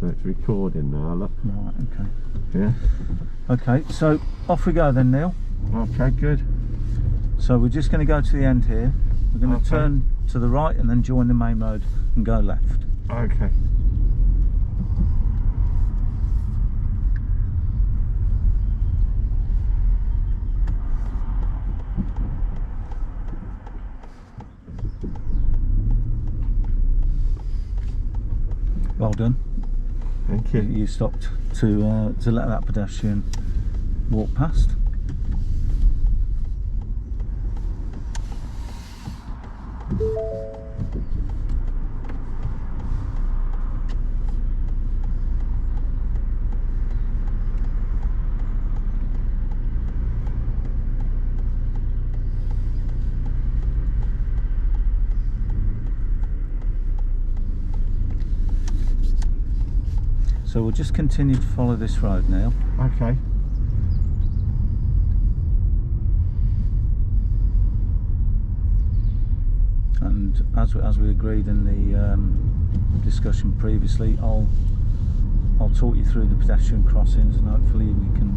So it's recording now, look. Right, okay. Yeah. Okay, so off we go then, Neil. Okay, good. So we're just going to go to the end here. We're going to turn to the right and then join the main road and go left. Okay. Well done. Thank you. You stopped to let that pedestrian walk past. So we'll just continue to follow this road now. Okay. And as we agreed in the discussion previously, I'll talk you through the pedestrian crossings, and hopefully we can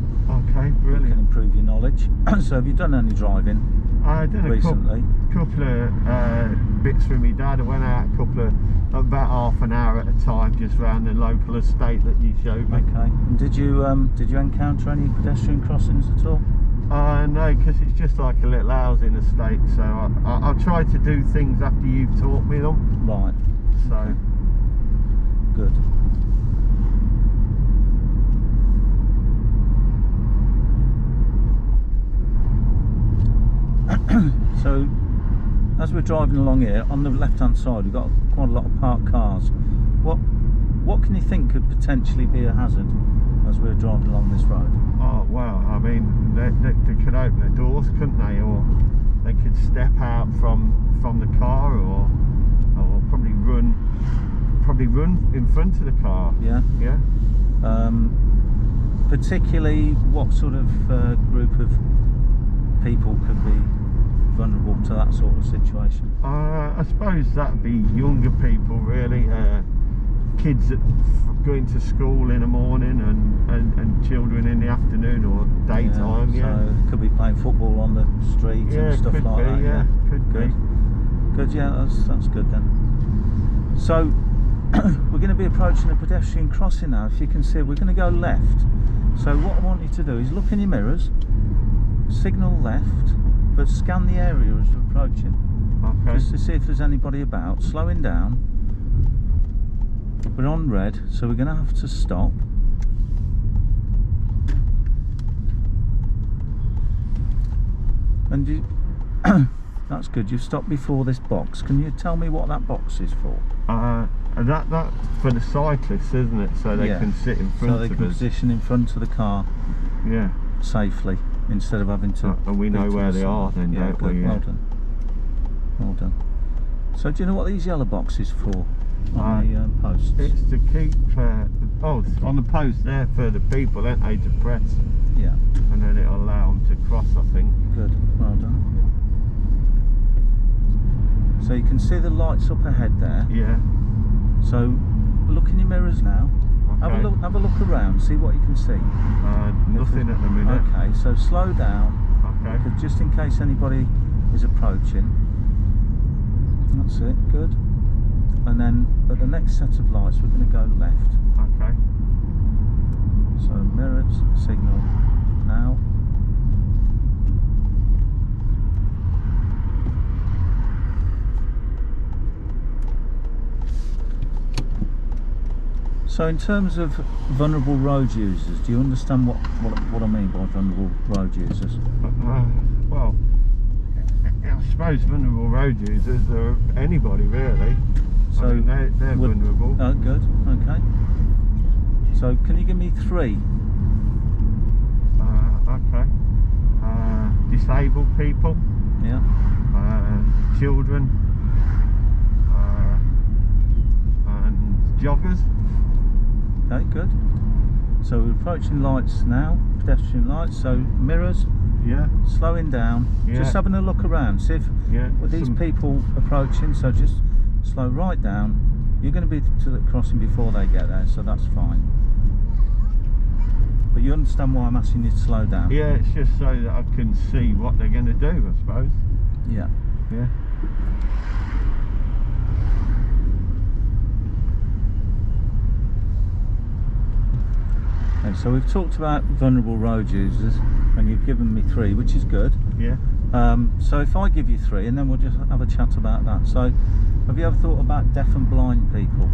improve your knowledge. So have you done any driving I did recently? a couple of bits with my dad. I went out about half an hour at a time, just around the local estate that you showed me. Okay. And did you encounter any pedestrian crossings at all? No, because it's just like a little housing estate. So I'll try to do things after you've taught me them. Right. So good. So as we're driving along here, on the left hand side we've got quite a lot of parked cars. What can you think could potentially be a hazard as we're driving along this road? Oh well, I mean they could open the doors, couldn't they, or they could step out from the car, or probably run in front of the car. Yeah. Yeah. Particularly, what sort of group of people could be vulnerable to that sort of situation? I suppose that'd be younger people, really. Kids that going to school in the morning, and children in the afternoon or daytime. Yeah. So could be playing football on the street and stuff like that. Yeah, could be. Good. Yeah, that's good then. So we're going to be approaching a pedestrian crossing now. If you can see, we're going to go left. So what I want you to do is look in your mirrors, signal left, but scan the area as we're approaching. Okay. Just to see if there's anybody about. Slowing down. We're on red, so we're going to have to stop. And you that's good. You've stopped before this box. Can you tell me what that box is for? That's for the cyclists, isn't it? So they can sit in front of us. So they can position in front of the car. Yeah. Safely, instead of having to. And we know where they are then, don't we? Yeah. Well done. Well done. So do you know what these yellow boxes for on the posts? It's to keep. On the post there for the people, aren't they, to press? Yeah. And then it'll allow them to cross, I think. Good. Well done. So you can see the lights up ahead there. Yeah. So look in your mirrors now. Okay. Have a look around. See what you can see. Nothing at the minute. Okay. So slow down. Okay. Because just in case anybody is approaching. That's it. Good. And then at the next set of lights, we're going to go left. Okay. So mirrors, signal now. So in terms of vulnerable road users, do you understand what I mean by vulnerable road users? Well, I suppose vulnerable road users are anybody really. So I mean, they're vulnerable. Oh, good. Okay. So can you give me three? Okay. Disabled people. Yeah. Children. And joggers. Okay, good. So we're approaching lights now, pedestrian lights. So mirrors. Yeah. Slowing down. Yeah. Just having a look around. See if with these people approaching. So just slow right down. You're going to be to the crossing before they get there, so that's fine. But you understand why I'm asking you to slow down? Yeah, it's just so that I can see what they're going to do, I suppose. Yeah. Yeah. Okay, so we've talked about vulnerable road users, and you've given me 3, which is good. Yeah. So if I give you 3, and then we'll just have a chat about that. So, have you ever thought about deaf and blind people?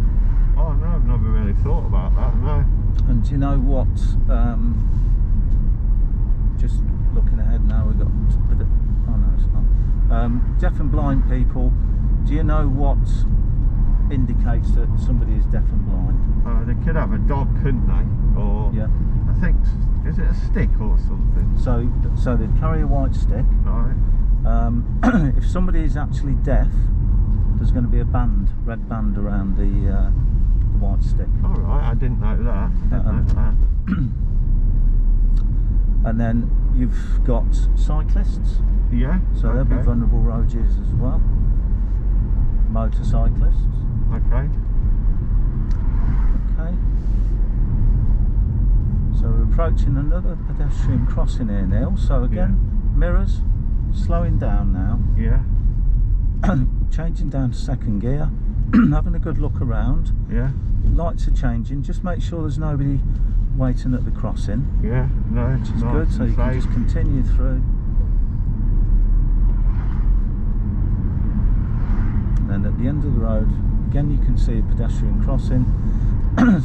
Oh no, I've never really thought about that, no. And do you know what, just looking ahead now, we've got, oh no it's not. Deaf and blind people, do you know what indicates that somebody is deaf and blind? They could have a dog, couldn't they? Or, Yeah. I think, is it a stick or something? So they'd carry a white stick. Right. If somebody is actually deaf, there's going to be a band, red band around the white stick. Alright, I didn't know that. And then you've got cyclists, Yeah. so they'll be okay. vulnerable road users as well. Motorcyclists. Okay. Okay. So we're approaching another pedestrian crossing here, Neil. So again, mirrors, slowing down now. Yeah. Changing down to second gear, having a good look around. Yeah. Lights are changing, just make sure there's nobody waiting at the crossing, Yeah. No, which is nice good, so and you can safe. just continue through. And then at the end of the road, again you can see a pedestrian crossing.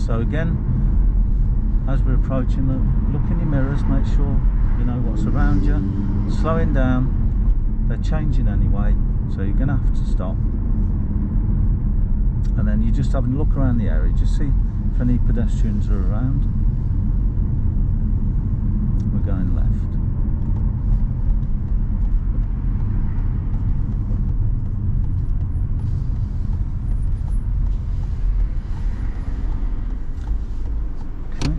So again, as we're approaching, look in your mirrors, make sure you know what's around you. Slowing down, they're changing anyway, so you're going to have to stop. And then you're just having a look around the area, just see if any pedestrians are around. We're going left. Okay.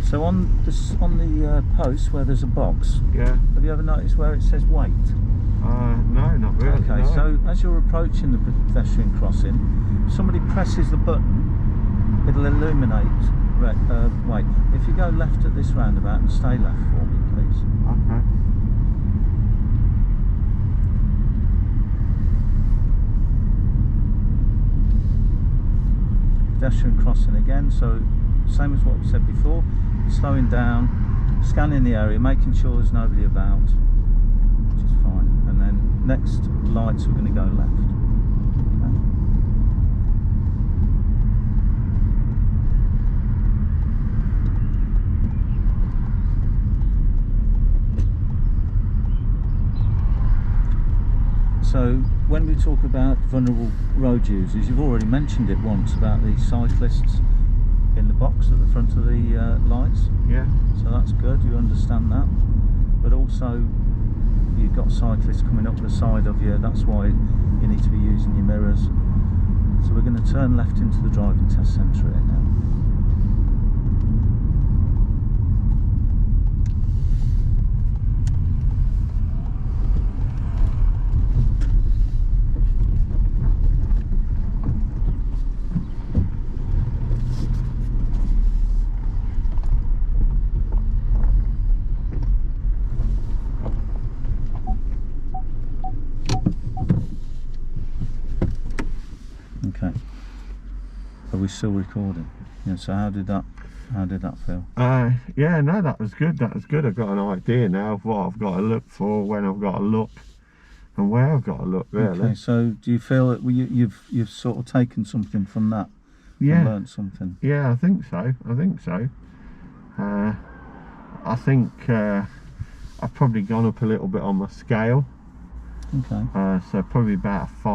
So on the post where there's a box, Yeah. have you ever noticed where it says wait? No, not really. Okay, no. so as you're approaching the pedestrian crossing, if somebody presses the button, it'll illuminate wait. If you go left at this roundabout and stay left for me, please. Okay. Pedestrian crossing again, so same as what we said before, slowing down, scanning the area, making sure there's nobody about, which is fine. And then next lights we're going to go left. So when we talk about vulnerable road users, you've already mentioned it once about the cyclists in the box at the front of the lights. Yeah. So that's good, you understand that. But also you've got cyclists coming up the side of you, that's why you need to be using your mirrors. So we're going to turn left into the driving test centre here now. Okay. Are we still recording? Yeah, so how did that feel? Yeah, no, that was good. That was good. I've got an idea now of what I've got to look for, when I've got to look, and where I've got to look. Really. Okay. So do you feel that you've sort of taken something from that? Yeah. And learnt something. Yeah, I think so. I think so. I think I've probably gone up a little bit on my scale. Okay. So probably about a 5.